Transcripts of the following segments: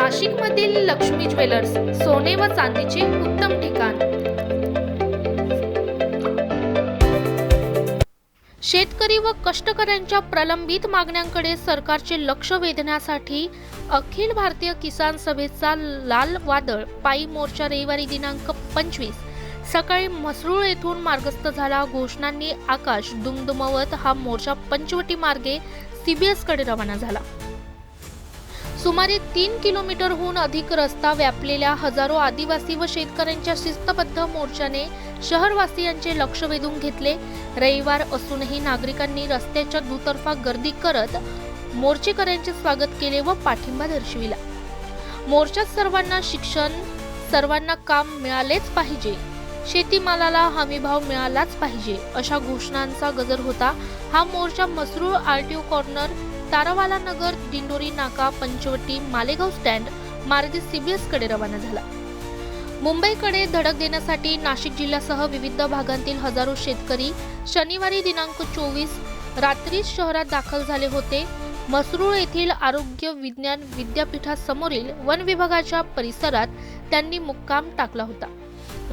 नाशिकमधील लक्ष्मी ज्वेलर्स सोने व चांदीचे उत्तम ठिकाण। शेतकरी व कष्टकऱ्यांच्या प्रलंबित मागण्यांकडे सरकारचे लक्ष वेधण्यासाठी अखिल भारतीय किसान सभेचा लाल वादळ पायी मोर्चा रविवारी दिनांक 25 सकाळी म्हसरूळ येथून मार्गस्थ झाला। घोषणांनी आकाश दुमदुमवत हा मोर्चा पंचवटी मार्गे CBS कडे रवाना झाला। सुमारे 3 किलोमीटरहून अधिक रस्ता व्यापलेल्या हजारो आदिवासी व शेतकऱ्यांच्या शिस्तबद्ध मोर्चाने शहरवासियांचे लक्ष वेधून घेतले। रविवार असूनही नागरिकांनी रस्त्याच्या दुतर्फा गर्दी करत मोर्चेकऱ्यांचे स्वागत केले व पाठिंबा दर्शविला। मोर्चात सर्वांना शिक्षण, सर्वांना काम मिळालेच पाहिजे, शेतीमालाला हमीभाव मिळालाच पाहिजे अशा घोषणांचा गजर होता। हा मोर्चा म्हसरूळ RTO कॉर्नर, तारावाला नगर, दिंडोरी नाका, पंचवटी, मालेगाव स्टँड मार्गे CBS कडे रवाना झाला। मुंबईकडे धडक देण्यासाठी नाशिक जिल्ह्यासह विविध भागांतील हजारो शेतकरी शनिवारी दिनांक 24 रात्री शहरात दाखल झाले होते। म्हसरूळ येथील आरोग्य विज्ञान विद्यापीठासमोरील वन विभागाच्या परिसरात त्यांनी मुक्काम टाकला होता।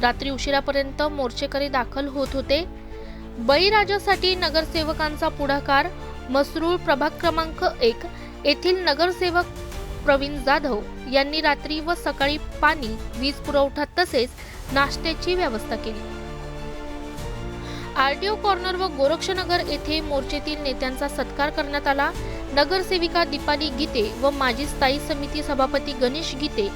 रात्री उशिरापर्यंत मोर्चेकरी दाखल होत होते। बळीराजासाठी नगरसेवकांचा पुढाकार। म्हसरूळ प्रभाग क्रमांक 1 येथील नगरसेवक प्रवीण जाधव यांनी रात्री व सकाळी पाणी, वीज पुरवठा तसेच नाश्त्याची व्यवस्था केली। RTO कॉर्नर व गोरक्षनगर येथे मोर्चेतील नेत्यांचा सत्कार करण्यात आला। नगरसेविका दीपाली गीते व माजी स्थायी समिती सभापती गणेश गीते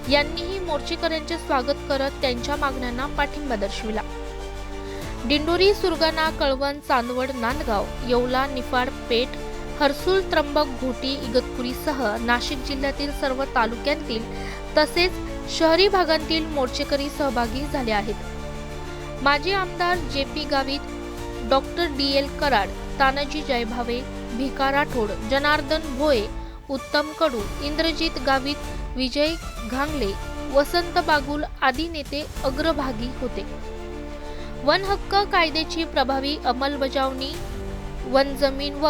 यांनीही मोर्चेकऱ्यांचे स्वागत करत त्यांच्या मागण्यांना पाठिंबा दर्शविला। दिंडोरी, सुरगाणा, कळवण, चांदवड, नांदगाव, येवला, निफाड, पेठ, हर्सूल, त्र्यंबक, घोटी, इगतपुरीसह नाशिक जिल्ह्यातील सर्व तालुक्यांतील तसेच शहरी भागांतील मोर्चेकरी सहभागी झाले आहेत। माजी आमदार JP Gavit, doctor DL Karad, Tanaji Jaibhave, Bhika Rathod, Janardan Bhoye, Uttam Kadu, Indrajit Gavit, विजय घांगले, वसंत बागुल आदी नेते अग्रभागी होते। वन हक्क कायद्याची प्रभावी अंमलबजावणी, वन जमीन व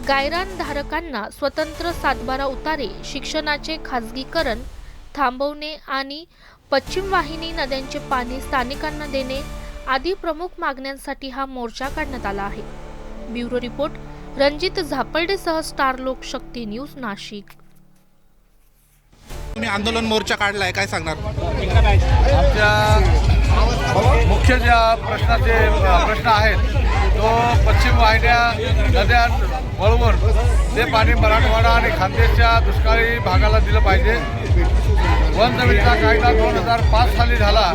गायरानधारकांना स्वतंत्र सातबारा उतारे, शिक्षणाचे खाजगीकरण थांबवणे आणि पश्चिम वाहिनी नद्यांचे पाणी स्थानिकांना देणे आदी प्रमुख मागण्यांसाठी हा मोर्चा काढण्यात आला आहे। ब्युरो रिपोर्ट, रणजित झापर्डेसह स्टार लोकशक्ती न्यूज, नाशिक। तुम्ही आंदोलन मोर्चा काढलाय, काय सांगणार? आमच्या मुख्य ज्या प्रश्न आहेत तो पश्चिम वाहिन्या नद्या वळवून ते पाणी मराठवाडा आणि खानदेशच्या दुष्काळी भागाला दिलं पाहिजे। वन जमिनीचा कायदा 2005 साली झाला,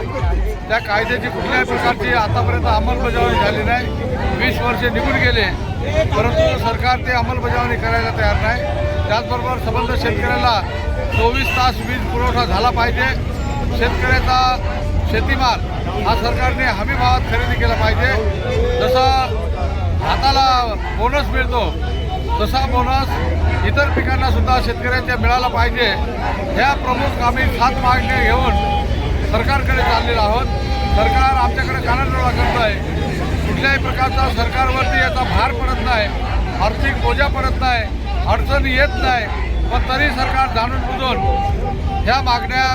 त्या कायद्याची कुठल्याही प्रकारची आतापर्यंत अंमलबजावणी झाली नाही। 20 वर्षे निघून गेले, परंतु सरकार ते अंमलबजावणी करायला तयार नाही। त्याचबरोबर संबंध शेतकऱ्याला 24 तास वीज पुरवठा झाला पाहिजे। शेतकऱ्याचा शेतीमाल हा सरकारने हमी भावात खरेदी केला पाहिजे। जसा हाताला बोनस मिळतो तसा बोनस इतर पिकांना सुद्धा शेतकऱ्यांच्या मिळाला पाहिजे। ह्या प्रमुख आम्ही 7 मागण्या घेऊन सरकारकडे चाललेलो आहोत। सरकार आमच्याकडे कानाडोळा करत आहे, कुठल्याही प्रकारचा सरकारवरती याचा भार पडत नाही, आर्थिक बोजा पडत नाही, अडचणी येत नाही, पण तरी सरकार जाणून बुजून ह्या मागण्या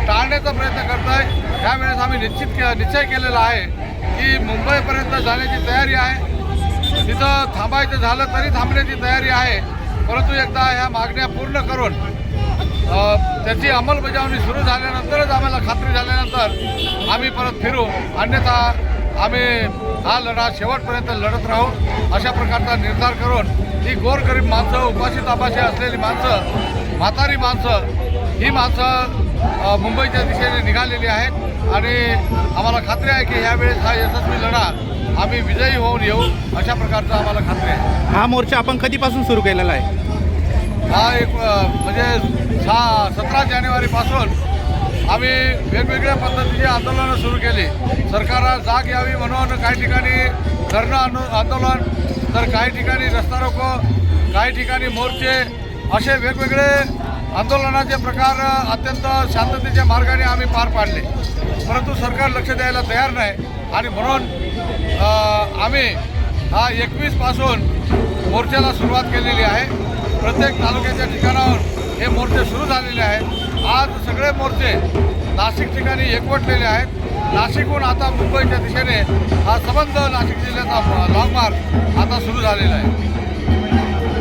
टाळण्याचा प्रयत्न करत आहे। त्यावेळेस आम्ही निश्चय केलेला आहे की मुंबईपर्यंत जाण्याची तयारी आहे, तिथं थांबायचं झालं तरी थांबण्याची तयारी आहे, परंतु एकदा ह्या मागण्या पूर्ण करून त्याची अंमलबजावणी सुरू झाल्यानंतरच आम्हाला खात्री झाल्यानंतर आम्ही परत फिरू, अन्यथा आम्ही हा लढा शेवटपर्यंत लढत राहू अशा प्रकारचा निर्धार करून ही गोरगरीब माणसं, उपाशी तापाशी असलेली माणसं, म्हातारी माणसं, ही माणसं मुंबईच्या दिशेने निघालेली आहेत आणि आम्हाला खात्री आहे की यावेळेस हा यशस्वी लढा आम्ही विजयी होऊन येऊ अशा प्रकारचा आम्हाला खात्री आहे। हा मोर्चा आपण कधीपासून सुरू केलेला आहे? हा एक म्हणजे 17 जानेवारीपासून आम्ही वेगवेगळ्या पद्धतीची आंदोलनं सुरू केली। सरकारला जाग यावी म्हणून काही ठिकाणी धरणं आंदोलन, तर काही ठिकाणी रस्ता रोको, काही ठिकाणी मोर्चे, असे वेगवेगळे आंदोलनाचे प्रकार अत्यंत शांततेच्या मार्गाने आम्ही पार पाडले, परंतु सरकार लक्ष द्यायला तयार नाही आणि म्हणून आम्ही हा 21 पासून मोर्चाला सुरुवात केलेली आहे। प्रत्येक तालुक्याच्या ठिकाणावर हे मोर्चे सुरू झालेले आहेत. आज सगळे मोर्चे नाशिक ठिकाणी एकवटलेले आहेत. नाशिकहून आता मुंबईच्या दिशेने हा संबंध नाशिक जिल्ह्याचा लॉंग मार्च आता सुरू झालेला आहे.